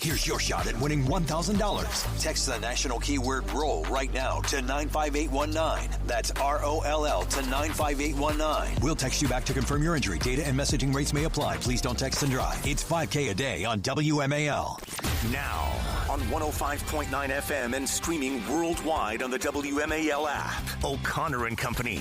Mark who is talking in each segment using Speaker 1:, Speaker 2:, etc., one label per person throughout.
Speaker 1: Here's your shot at winning $1,000. Text the national keyword ROLL right now to 95819. That's ROLL to 95819. We'll text you back to confirm your entry. Data and messaging rates may apply. Please don't text and drive. It's $5K a day on WMAL. Now on 105.9 FM and streaming worldwide on the WMAL app. O'Connor and Company.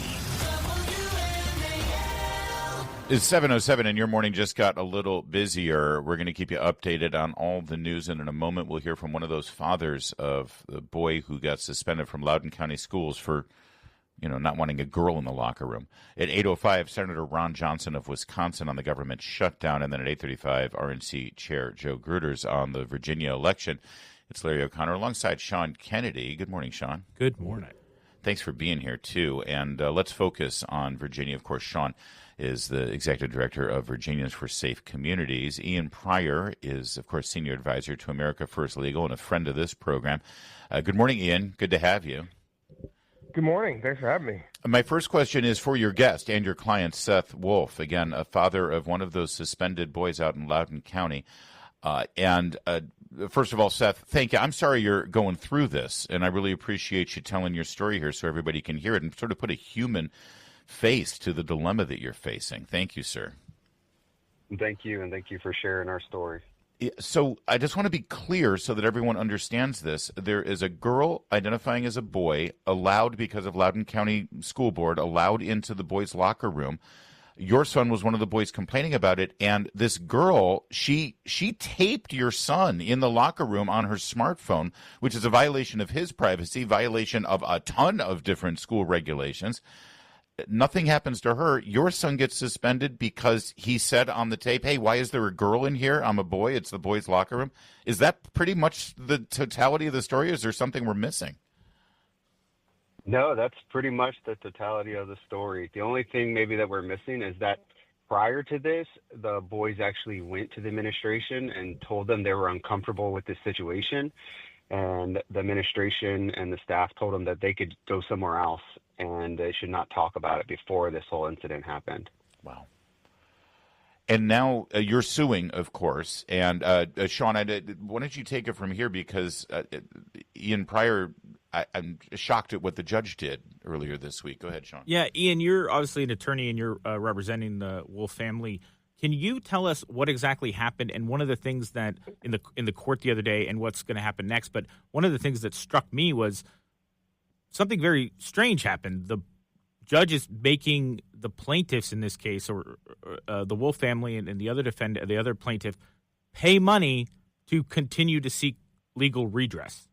Speaker 2: It's 7:07 and your morning just got a little busier. We're going to keep you updated on all the news, and in a moment we'll hear from one of those fathers of the boy who got suspended from Loudoun County Schools for, not wanting a girl in the locker room. At 8:05, Senator Ron Johnson of Wisconsin on the government shutdown, and then at 8:35, RNC Chair Joe Gruters on the Virginia election. It's Larry O'Connor alongside Sean Kennedy. Good morning, Sean.
Speaker 3: Good morning.
Speaker 2: Thanks for being here, too. And let's focus on Virginia. Of course, Sean is the executive director of Virginians for Safe Communities. Ian Pryor is, of course, senior advisor to America First Legal and a friend of this program. Good morning, Ian. Good to have you.
Speaker 4: Good morning. Thanks for having me.
Speaker 2: My first question is for your guest and your client, Seth Wolfe, again, a father of one of those suspended boys out in Loudoun County. First of all, Seth, thank you. I'm sorry you're going through this, and I really appreciate you telling your story here so everybody can hear it and sort of put a human face to the dilemma that you're facing. Thank you, sir.
Speaker 5: Thank you, and thank you for sharing our story.
Speaker 2: So I just want to be clear so that everyone understands this. There is a girl identifying as a boy allowed, because of Loudoun County School Board, allowed into the boys' locker room. Your son was one of the boys complaining about it, and this girl, she taped your son in the locker room on her smartphone, which is a violation of his privacy, violation of a ton of different school regulations. Nothing happens to her. Your son gets suspended because he said on the tape, hey, why is there a girl in here? I'm a boy. It's the boys' locker room. Is that pretty much the totality of the story? Is there something we're missing?
Speaker 5: No, that's pretty much the totality of the story. The only thing maybe that we're missing is that prior to this, the boys actually went to the administration and told them they were uncomfortable with this situation. And the administration and the staff told them that they could go somewhere else and they should not talk about it before this whole incident happened.
Speaker 2: Wow. And now you're suing, of course. And Sean, why don't you take it from here? Because Ian Pryor, I'm shocked at what the judge did earlier this week. Go ahead, Sean.
Speaker 3: Yeah, Ian, you're obviously an attorney and you're representing the Wolfe family. Can you tell us what exactly happened? And one of the things that in the court the other day, and what's going to happen next, but one of the things that struck me was something very strange happened. The judge is making the plaintiffs in this case, or the Wolfe family and the other plaintiff, pay money to continue to seek legal redress.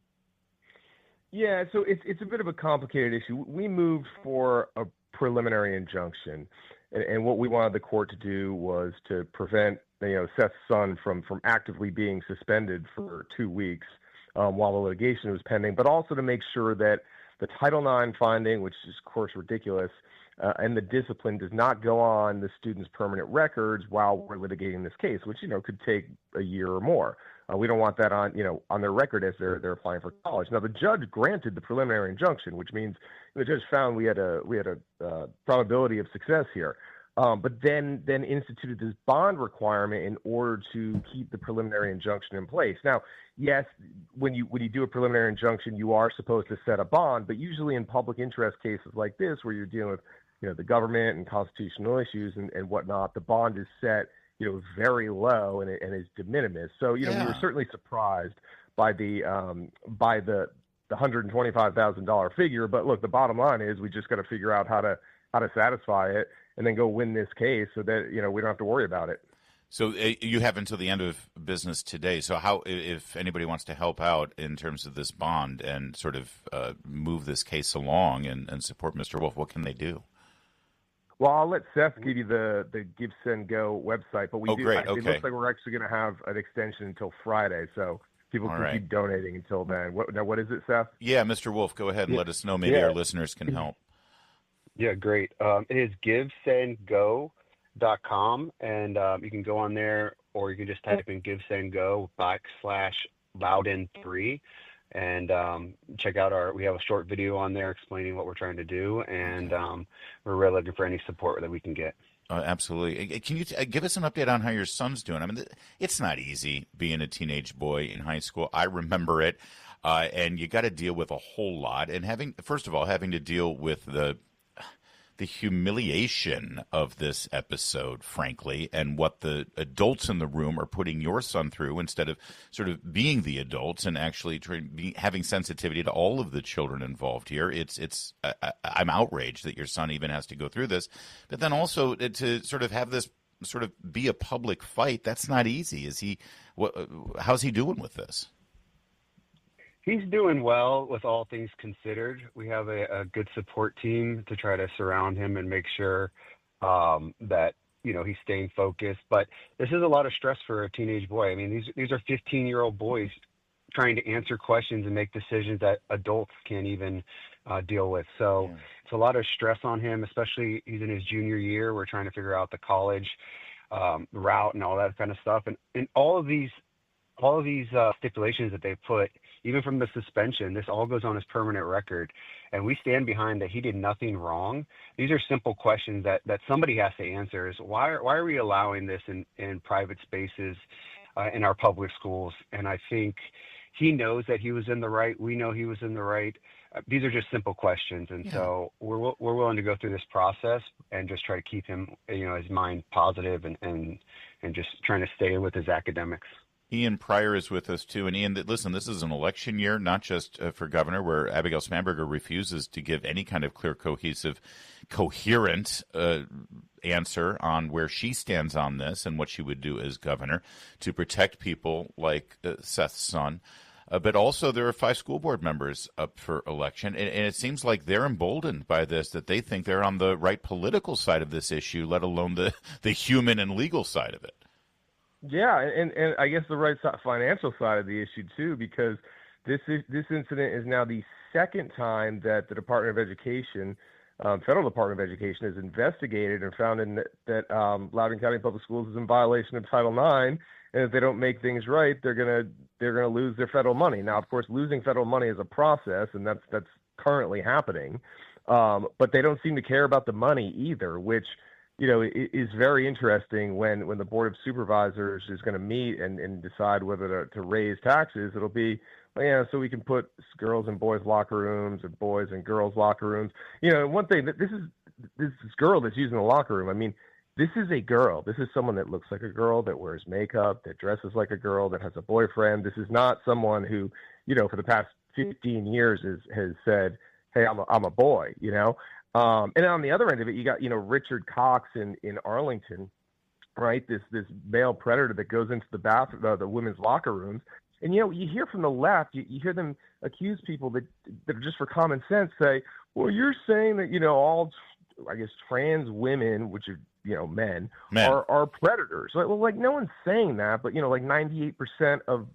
Speaker 4: Yeah, so it's a bit of a complicated issue. We moved for a preliminary injunction, and what we wanted the court to do was to prevent Seth's son from actively being suspended for 2 weeks while the litigation was pending, but also to make sure that the Title IX finding, which is of course ridiculous, and the discipline does not go on the student's permanent records while we're litigating this case, which could take a year or more. We don't want that on their record as they're applying for college. Now the judge granted the preliminary injunction, which means the judge found we had a probability of success here, but then instituted this bond requirement in order to keep the preliminary injunction in place. Now, yes, when you do a preliminary injunction, you are supposed to set a bond, but usually in public interest cases like this, where you're dealing with the government and constitutional issues and whatnot, the bond is set very low and is de minimis. So we were certainly surprised by the $125,000 figure. But look, the bottom line is we just got to figure out how to satisfy it and then go win this case so that we don't have to worry about it.
Speaker 2: So you have until the end of business today. So how, if anybody wants to help out in terms of this bond and sort of move this case along and support Mr. Wolfe, what can they do?
Speaker 4: Well, I'll let Seth give you the Give, Send, Go website, but
Speaker 2: great. Okay.
Speaker 4: It looks like we're actually going to have an extension until Friday, so people can keep donating until then. What is it, Seth?
Speaker 2: Yeah, Mr. Wolfe, go ahead and let us know. Maybe our listeners can help.
Speaker 5: Yeah, great. It is GiveSendGo.com, and you can go on there, or you can just type in GiveSendGo /Loudon3. And check out we have a short video on there explaining what we're trying to do, and we're really looking for any support that we can get.
Speaker 2: Absolutely. Can you give us an update on how your son's doing? I mean, it's not easy being a teenage boy in high school. I remember it, and you got to deal with a whole lot. And having to deal with the humiliation of this episode, frankly, and what the adults in the room are putting your son through instead of sort of being the adults and actually having sensitivity to all of the children involved here. I'm outraged that your son even has to go through this, but then also to sort of have this sort of be a public fight. That's not easy. How's he doing with this?
Speaker 5: He's doing well with all things considered. We have a good support team to try to surround him and make sure that, he's staying focused. But this is a lot of stress for a teenage boy. I mean, these are 15-year-old boys trying to answer questions and make decisions that adults can't even deal with. So It's a lot of stress on him, especially he's in his junior year. We're trying to figure out the college route and all that kind of stuff. And all of these stipulations that they put, even from the suspension, this all goes on his permanent record. And we stand behind that he did nothing wrong. These are simple questions that somebody has to answer is why are we allowing this in private spaces in our public schools? And I think he knows that he was in the right. We know he was in the right. These are just simple questions. And so we're willing to go through this process and just try to keep him, his mind positive and just trying to stay with his academics.
Speaker 2: Ian Pryor is with us, too. And Ian, listen, this is an election year, not just for governor, where Abigail Spanberger refuses to give any kind of clear, cohesive, coherent answer on where she stands on this and what she would do as governor to protect people like Seth's son. But also there are 5 school board members up for election, and it seems like they're emboldened by this, that they think they're on the right political side of this issue, let alone the human and legal side of it.
Speaker 4: Yeah, and I guess the right financial side of the issue too, because this incident is now the second time that the Department of Education, Federal Department of Education, has investigated and found that Loudoun County Public Schools is in violation of Title IX, and if they don't make things right, they're gonna lose their federal money. Now, of course, losing federal money is a process, and that's currently happening, but they don't seem to care about the money either, which it is very interesting when the Board of Supervisors is going to meet and decide whether to raise taxes. It'll be, so we can put girls and boys locker rooms and boys and girls locker rooms. One thing, that this girl that's using the locker room, I mean, this is a girl. This is someone that looks like a girl, that wears makeup, that dresses like a girl, that has a boyfriend. This is not someone who, for the past 15 years has said, hey, I'm a boy, And on the other end of it, you got, Richard Cox in Arlington, right? This male predator that goes into the women's locker rooms. And, you hear from the left, you hear them accuse people that are just for common sense say, well, you're saying that, all, I guess, trans women, which are, men. Are predators. Well, no one's saying that, but, 98% of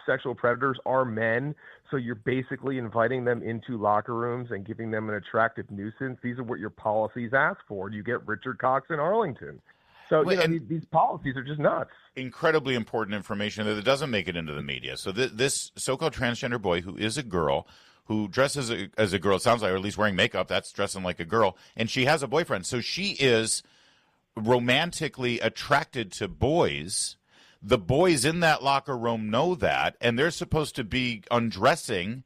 Speaker 4: sexual predators are men. So you're basically inviting them into locker rooms and giving them an attractive nuisance. These are what your policies ask for. You get Richard Cox in Arlington. So, these policies are just nuts.
Speaker 2: Incredibly important information that doesn't make it into the media. So this so-called transgender boy who is a girl, who dresses as a girl, it sounds like, or at least wearing makeup, that's dressing like a girl, and she has a boyfriend. So she is romantically attracted to boys. The boys in that locker room know that, and they're supposed to be undressing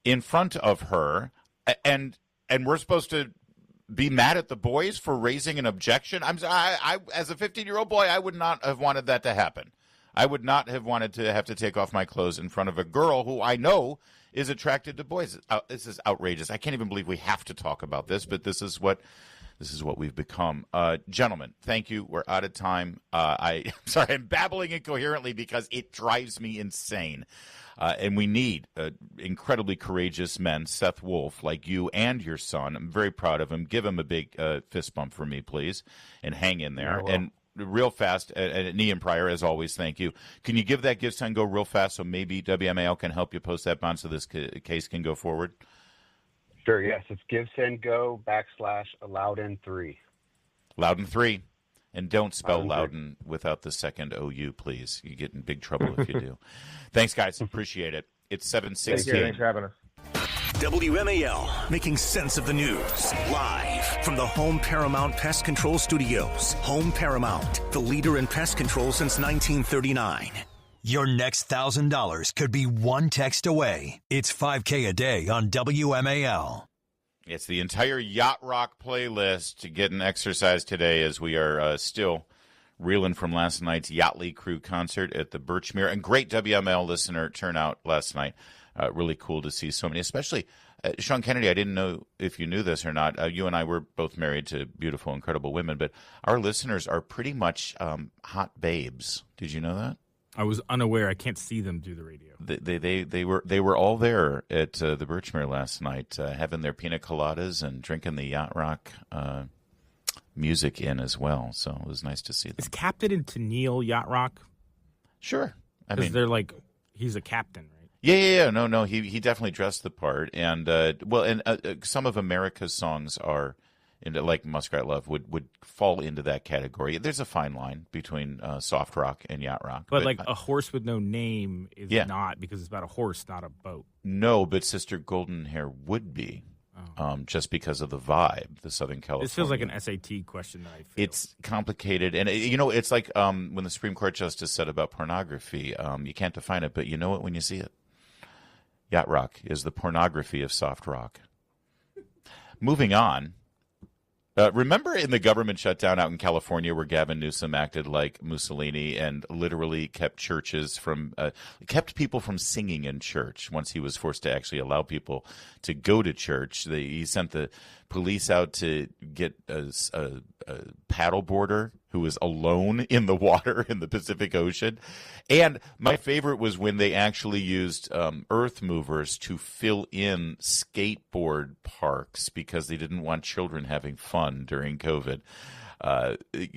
Speaker 2: in front of her, and we're supposed to be mad at the boys for raising an objection. I as a 15-year-old boy, I would not have wanted that to happen. I would not have wanted to have to take off my clothes in front of a girl who I know is attracted to boys. This is outrageous. I can't even believe we have to talk about this, but this is what we've become. Gentlemen, thank you. We're out of time. I'm sorry, I'm babbling incoherently because it drives me insane. And we need incredibly courageous men, Seth Wolfe, like you and your son. I'm very proud of him. Give him a big fist bump for me, please, and hang in there. And real fast, and Ian Pryor, as always, thank you. Can you give that Give, Send, Go real fast so maybe WMAL can help you post that bond so this case can go forward?
Speaker 5: Sure, yes. It's Give, Send, Go /LOUDOUN3.
Speaker 2: LOUDOUN 3. And don't spell Loudon without the second OU, please. You get in big trouble if you do. Thanks, guys. Appreciate it. It's 7:16.
Speaker 4: Thanks for having us.
Speaker 6: WMAL, making sense of the news. Live from the Home Paramount Pest Control Studios. Home Paramount, the leader in pest control since 1939.
Speaker 1: Your next $1,000 could be one text away. It's 5K a day on WMAL.
Speaker 2: It's the entire Yacht Rock playlist getting exercise today as we are still reeling from last night's Yachtly Crew concert at the Birchmere. And great WML listener turnout last night. Really cool to see so many, especially Sean Kennedy. I didn't know if you knew this or not. You and I were both married to beautiful, incredible women, but our listeners are pretty much hot babes. Did you know that?
Speaker 3: I was unaware. I can't see them do the radio.
Speaker 2: They were all there at the Birchmere last night, having their pina coladas and drinking the Yacht Rock music in as well. So it was nice to see them.
Speaker 3: Is Captain and Tennille Yacht Rock?
Speaker 2: Sure. I
Speaker 3: Because
Speaker 2: mean,
Speaker 3: they're like, he's a captain, right?
Speaker 2: yeah. No. He definitely dressed the part, and some of America's songs are. Like Muskrat Love would fall into that category. There's a fine line between soft rock and yacht rock.
Speaker 3: But like A Horse with No Name is not, because it's about a horse, not a boat.
Speaker 2: No, but Sister Golden Hair would be, just because of the vibe, the Southern California.
Speaker 3: This feels like an SAT question that I feel.
Speaker 2: It's complicated, and it's like when the Supreme Court justice said about pornography, you can't define it, but you know it when you see it. Yacht rock is the pornography of soft rock. Moving on. Remember in the government shutdown out in California where Gavin Newsom acted like Mussolini and literally kept kept people from singing in church once he was forced to actually allow people to go to church? He sent the police out to get a paddleboarder who was alone in the water in the Pacific Ocean. And my favorite was when they actually used earth movers to fill in skateboard parks because they didn't want children having fun during COVID.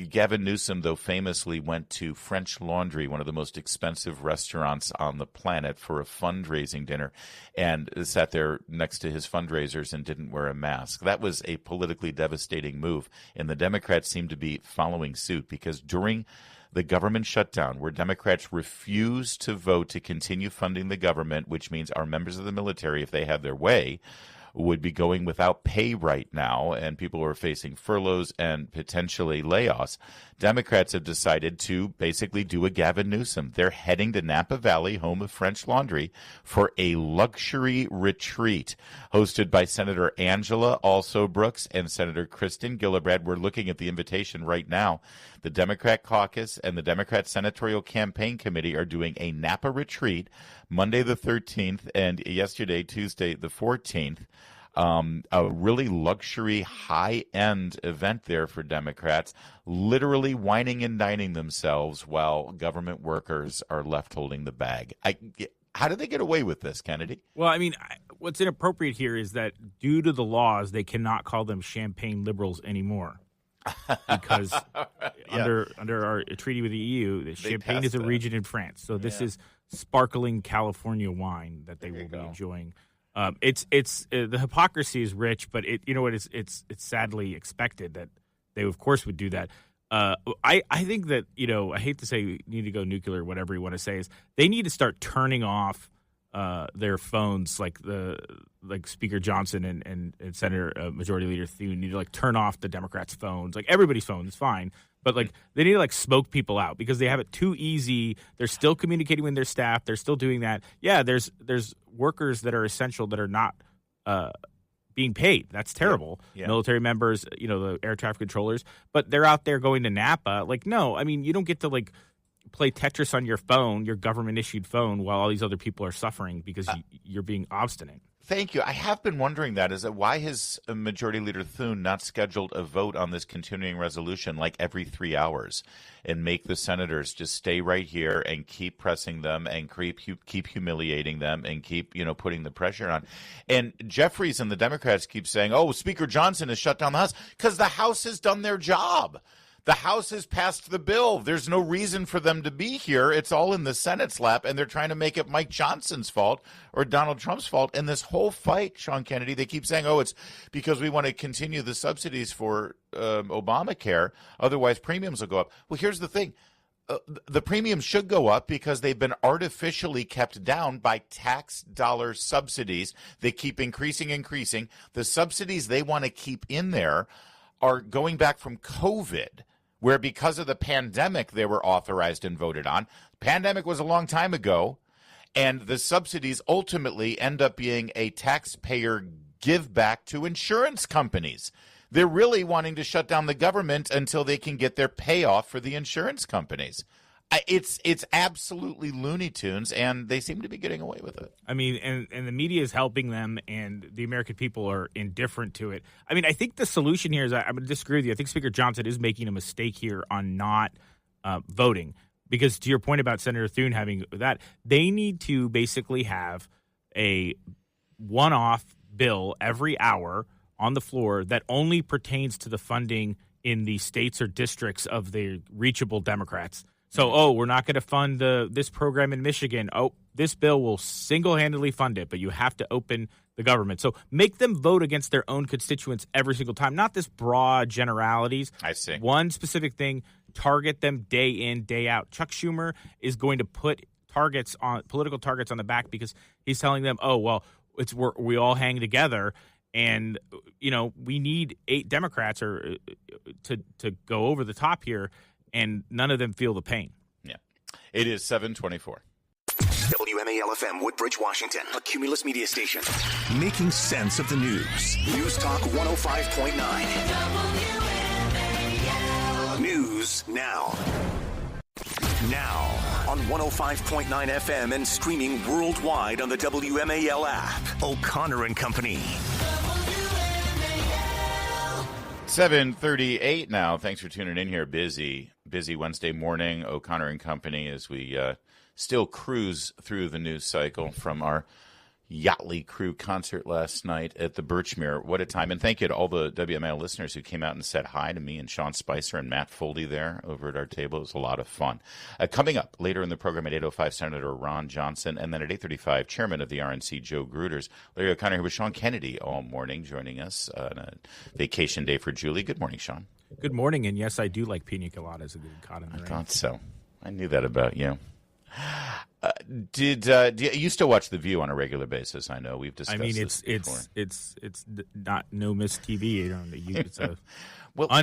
Speaker 2: Gavin Newsom, though, famously went to French Laundry, one of the most expensive restaurants on the planet, for a fundraising dinner and sat there next to his fundraisers and didn't wear a mask. That was a politically devastating move, and the Democrats seem to be following suit because during the government shutdown, where Democrats refused to vote to continue funding the government, which means our members of the military, if they have their way, would be going without pay right now, and people are facing furloughs and potentially layoffs. Democrats have decided to basically do a Gavin Newsom. They're heading to Napa Valley, home of French Laundry, for a luxury retreat hosted by Senator Angela Also Brooks and Senator Kristen Gillibrand. We're looking at the invitation right now. The Democrat caucus and the Democrat Senatorial Campaign Committee are doing a Napa retreat Monday the 13th and yesterday, Tuesday the 14th. A really luxury, high-end event there for Democrats, literally wining and dining themselves while government workers are left holding the bag. How did they get away with this, Kennedy?
Speaker 3: Well, I mean, what's inappropriate here is that due to the laws, they cannot call them champagne liberals anymore. Because under our treaty with the EU, champagne is a region in France. So this is sparkling California wine that they will be enjoying. It's the hypocrisy is rich, but it's sadly expected that they of course would do that. I think that I hate to say we need to go nuclear, whatever you want to say, is they need to start turning off their phones, like Speaker Johnson and Senator Majority Leader Thune need to turn off the Democrats' phones, everybody's phone is fine. But they need to smoke people out because they have it too easy. They're still communicating with their staff. They're still doing that. Yeah, there's workers that are essential that are not being paid. That's terrible. Yeah. Military members, the air traffic controllers, but they're out there going to Napa. No, I mean, you don't get to play Tetris on your phone, your government issued phone, while all these other people are suffering because you're being obstinate.
Speaker 2: Thank you. I have been wondering why has Majority Leader Thune not scheduled a vote on this continuing resolution every 3 hours and make the senators just stay right here and keep pressing them and keep humiliating them and keep putting the pressure on. And Jeffries and the Democrats keep saying, oh, Speaker Johnson has shut down the House because the House has done their job. The House has passed the bill. There's no reason for them to be here. It's all in the Senate's lap, and they're trying to make it Mike Johnson's fault or Donald Trump's fault. And this whole fight, Sean Kennedy, they keep saying, oh, it's because we want to continue the subsidies for Obamacare. Otherwise, premiums will go up. Well, here's the thing. the premiums should go up because they've been artificially kept down by tax dollar subsidies. They keep increasing. The subsidies they want to keep in there are going back from COVID, where because of the pandemic they were authorized and voted on. Pandemic was a long time ago, and the subsidies ultimately end up being a taxpayer give back to insurance companies. They're really wanting to shut down the government until they can get their payoff for the insurance companies. It's absolutely Looney Tunes, and they seem to be getting away with it.
Speaker 3: I mean, and the media is helping them, and the American people are indifferent to it. I mean, I think the solution here is, I'm going to disagree with you. I think Speaker Johnson is making a mistake here on not voting, because to your point about Senator Thune having that, they need to basically have a one-off bill every hour on the floor that only pertains to the funding in the states or districts of the reachable Democrats. So, we're not going to fund this program in Michigan. This bill will single-handedly fund it, but you have to open the government. So make them vote against their own constituents every single time, not this broad generalities.
Speaker 2: I see. One
Speaker 3: specific thing, target them day in, day out. Chuck Schumer is going to put political targets on the back because he's telling them, we all hang together. And, we need 8 Democrats to go over the top here, and none of them feel the pain.
Speaker 2: Yeah. It is 7:24.
Speaker 6: WMAL-FM, Woodbridge, Washington, a Cumulus media station. Making sense of the news. News Talk 105.9. News now. Now on 105.9 FM and streaming worldwide on the WMAL app. O'Connor and Company.
Speaker 2: 7:38 now. Thanks for tuning in here. Busy Wednesday morning. O'Connor and Company as we still cruise through the news cycle from our Yachtly Crew concert last night at the Birchmere. What a time. And thank you to all the WMAL listeners who came out and said hi to me and Sean Spicer and Matt Foldy there over at our table. It was a lot of fun. Coming up later in the program at 8:05, Senator Ron Johnson, and then at 8:35, Chairman of the RNC, Joe Gruters. Larry O'Connor here with Sean Kennedy all morning, joining us on a vacation day for Julie. Good morning, Sean.
Speaker 3: Good morning, and yes, I do like pina coladas. A good caught in the rain.
Speaker 2: I thought so. I knew that about you. Do you still watch The View on a regular basis? I know we've discussed. I mean,
Speaker 3: it's not no miss TV. It's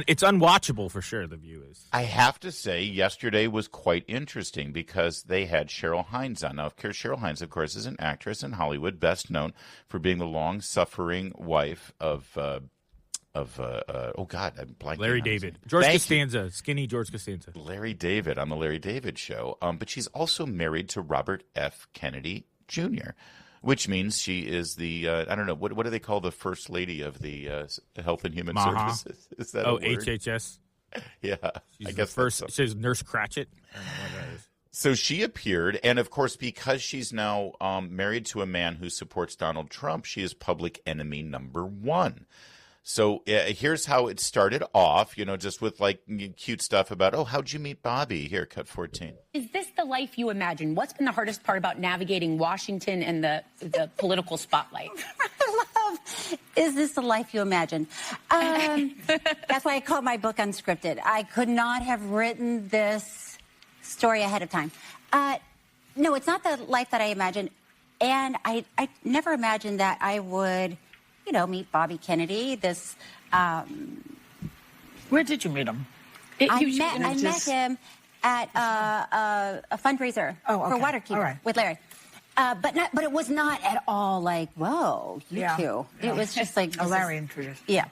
Speaker 3: it's unwatchable for sure. The View is.
Speaker 2: I have to say, yesterday was quite interesting because they had Cheryl Hines on. Now, Cheryl Hines, of course, is an actress in Hollywood, best known for being the long-suffering wife of I'm blanking.
Speaker 3: Larry David. George Costanza. Skinny George Costanza.
Speaker 2: Larry David on the Larry David Show. But she's also married to Robert F. Kennedy Jr., which means she is the, I don't know, what do they call the first lady of the Health and Human Services? Is that a word?
Speaker 3: HHS?
Speaker 2: Yeah.
Speaker 3: She's she's Nurse Cratchit. I don't know what that is.
Speaker 2: So she appeared, and of course, because she's now married to a man who supports Donald Trump, she is public enemy number 1. So here's how it started off, just with cute stuff about, how'd you meet Bobby? Here, cut 14.
Speaker 7: Is this the life you imagine? What's been the hardest part about navigating Washington and the political spotlight?
Speaker 8: Is this the life you imagine? That's why I call my book Unscripted. I could not have written this story ahead of time. No, it's not the life that I imagined. And I never imagined that I would... meet Bobby Kennedy.
Speaker 9: Where did you meet him?
Speaker 8: I met him at a fundraiser for Waterkeeper with Larry. But it was not at all like, whoa, you two. Yeah. It was just like...
Speaker 9: Larry introduced.
Speaker 8: Yeah.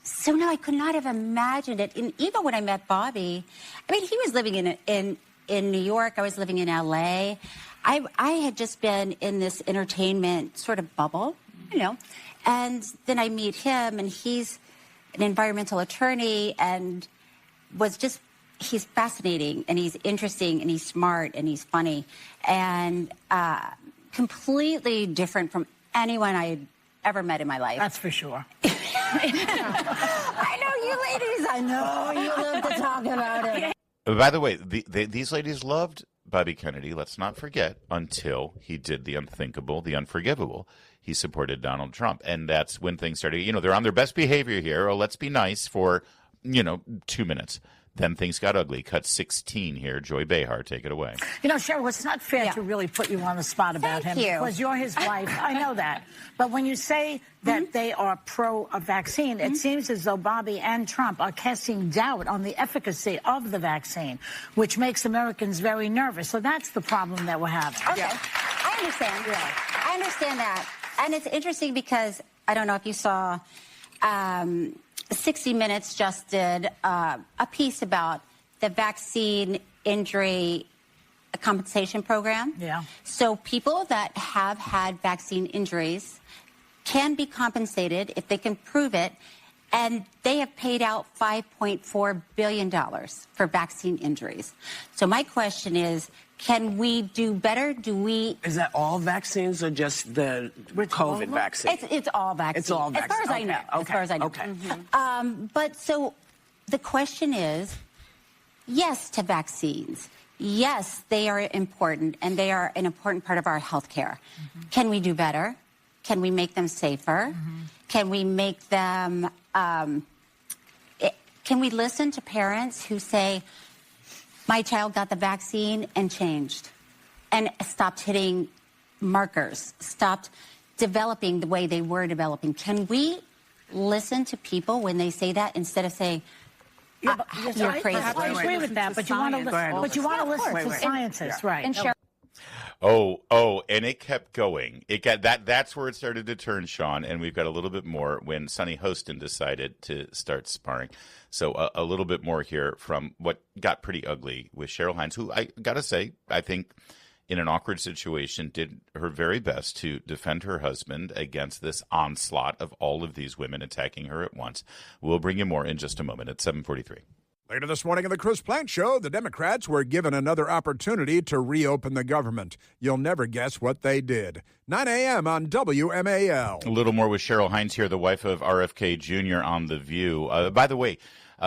Speaker 8: So, no, I could not have imagined it. And even when I met Bobby, he was living in New York. I was living in L.A. I had just been in this entertainment sort of bubble. And then I meet him, and he's an environmental attorney and he's fascinating, and he's interesting, and he's smart, and he's funny, and completely different from anyone I had ever met in my life.
Speaker 9: That's for sure.
Speaker 8: I know you ladies. I know you love to talk about it.
Speaker 2: By the way, these ladies loved Bobby Kennedy, let's not forget, until he did the unthinkable, the unforgivable. He supported Donald Trump. And that's when things started, they're on their best behavior here. Let's be nice for, 2 minutes. Then things got ugly. Cut 16 here. Joy Behar, take it away.
Speaker 9: You know, Cheryl, it's not fair to really put you on the spot about him because you're his wife. I know that. But when you say that they are pro-vaccine, it seems as though Bobby and Trump are casting doubt on the efficacy of the vaccine, which makes Americans very nervous. So that's the problem that we're having.
Speaker 8: Okay. I understand. I understand that. And it's interesting because I don't know if you saw 60 Minutes just did a piece about the vaccine injury compensation program. Yeah. So people that have had vaccine injuries can be compensated if they can prove it. And they have paid out $5.4 billion for vaccine injuries. So my question is, can we do better? Is that all vaccines or just the COVID vaccine? It's all vaccines. It's all vaccines. As far as I know. As far as I know. Okay. But so the question is, yes to vaccines. Yes, they are important, and they are an important part of our health care. Can we do better? Can we make them safer? Can we make them... can we listen to parents who say, my child got the vaccine and changed and stopped hitting markers, stopped developing the way they were developing? Can we listen to people when they say that instead of saying, you're crazy?
Speaker 9: I agree with that, but you want to listen to scientists, right?
Speaker 8: And Cheryl.
Speaker 2: Oh, and it kept going. It got that's where it started to turn, Sean, and we've got a little bit more when Sonny Hostin decided to start sparring. So a little bit more here from what got pretty ugly with Cheryl Hines, who I got to say, I think in an awkward situation did her very best to defend her husband against this onslaught of all of these women attacking her at once. We'll bring you more in just a moment at 7:43.
Speaker 10: Later this morning on the Chris Plante Show, the Democrats were given another opportunity to reopen the government. You'll never guess what they did. 9 a.m. on WMAL.
Speaker 2: A little more with Cheryl Hines here, the wife of RFK Jr. on The View. By the way,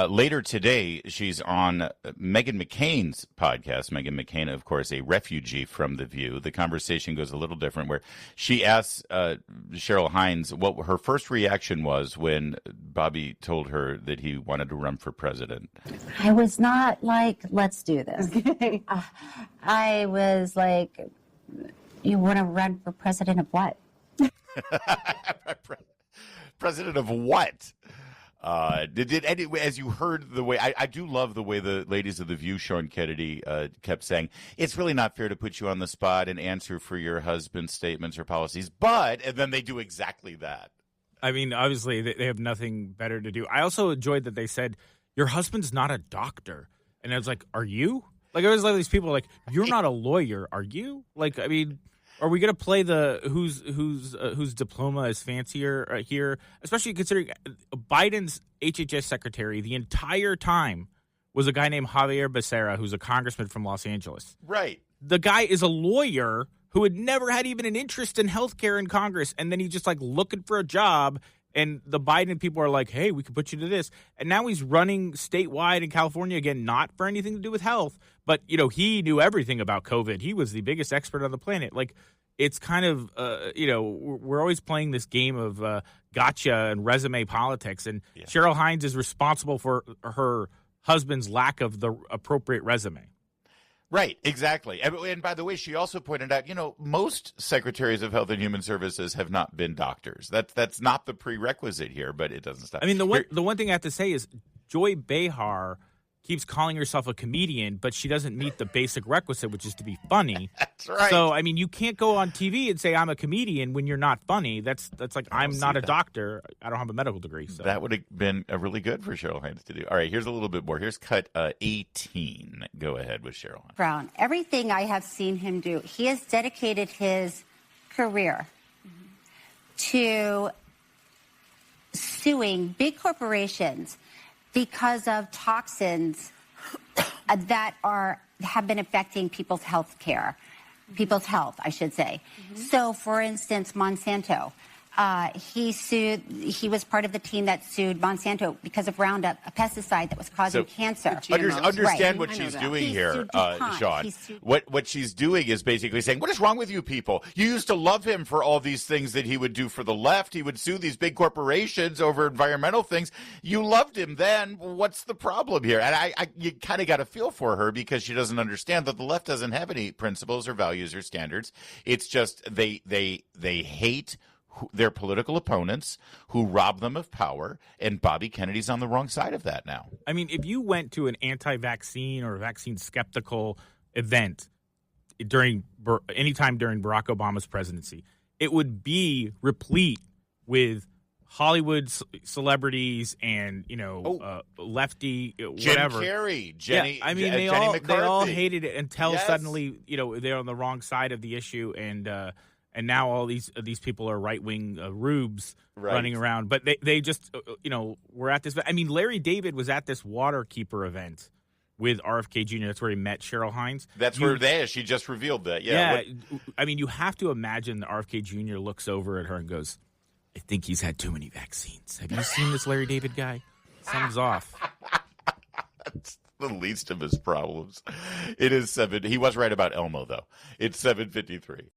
Speaker 2: later today, she's on Meghan McCain's podcast. Meghan McCain, of course, a refugee from The View. The conversation goes a little different, where she asks Cheryl Hines what her first reaction was when Bobby told her that he wanted to run for president.
Speaker 8: I was not like, let's do this. I was like, you want to run for president of what?
Speaker 2: President of what? As you heard the way, I do love the way the ladies of The View, Sean Kennedy, kept saying, it's really not fair to put you on the spot and answer for your husband's statements or policies, and then they do exactly that.
Speaker 3: I mean, obviously, they have nothing better to do. I also enjoyed that they said, your husband's not a doctor. And I was like, are you? Like, I always love these people like, you're not a lawyer, are you? Like, I mean... Are we going to play the whose diploma is fancier here? Especially considering Biden's HHS secretary the entire time was a guy named Javier Becerra, who's a congressman from Los Angeles.
Speaker 2: Right.
Speaker 3: The guy is a lawyer who had never had even an interest in healthcare in Congress, and then he's just like looking for a job. And the Biden people are like, hey, we could put you to this. And now he's running statewide in California, again, not for anything to do with health. But, you know, he knew everything about COVID. He was the biggest expert on the planet. Like, it's kind of, we're always playing this game of gotcha and resume politics. And Cheryl Hines is responsible for her husband's lack of the appropriate resume.
Speaker 2: Right, exactly. And by the way, she also pointed out, most secretaries of Health and Human Services have not been doctors. That's not the prerequisite here, but it doesn't stop.
Speaker 3: I mean, the one thing I have to say is Joy Behar keeps calling herself a comedian, but she doesn't meet the basic requisite, which is to be funny.
Speaker 2: That's right.
Speaker 3: So, I mean, you can't go on TV and say I'm a comedian when you're not funny. That's like I'm not a doctor. I don't have a medical degree. So
Speaker 2: that would have been really good for Cheryl Hines to do. All right, here's a little bit more. Here's cut 18. Go ahead with Cheryl Hines.
Speaker 8: Brown, everything I have seen him do, he has dedicated his career to suing big corporations because of toxins that have been affecting people's health, I should say. So, for instance, Monsanto. He was part of the team that sued Monsanto because of Roundup, a pesticide that was causing cancer.
Speaker 2: Understand what she's doing here, Sean. What she's doing is basically saying, what is wrong with you people? You used to love him for all these things that he would do for the left. He would sue these big corporations over environmental things. You loved him then. What's the problem here? And you kind of got a feel for her because she doesn't understand that the left doesn't have any principles or values or standards. It's just they hate their political opponents who rob them of power, and Bobby Kennedy's on the wrong side of that now.
Speaker 3: I mean, if you went to an anti-vaccine or vaccine skeptical event anytime during Barack Obama's presidency, it would be replete with Hollywood celebrities and lefty whatever.
Speaker 2: Jim Carrey, Jenny.
Speaker 3: Yeah, I mean,
Speaker 2: Jenny
Speaker 3: they
Speaker 2: McCarthy.
Speaker 3: all hated it until
Speaker 2: Yes.
Speaker 3: suddenly they're on the wrong side of the issue and now all these people are right-wing rubes running around. But they just, were at this. I mean, Larry David was at this Waterkeeper event with RFK Jr. That's where he met Cheryl Hines.
Speaker 2: That's where she just revealed that.
Speaker 3: Yeah. I mean, you have to imagine that RFK Jr. looks over at her and goes, I think he's had too many vaccines. Have you seen this Larry David guy? Something's off.
Speaker 2: That's the least of his problems. It is 7. He was right about Elmo, though. It's 7:53.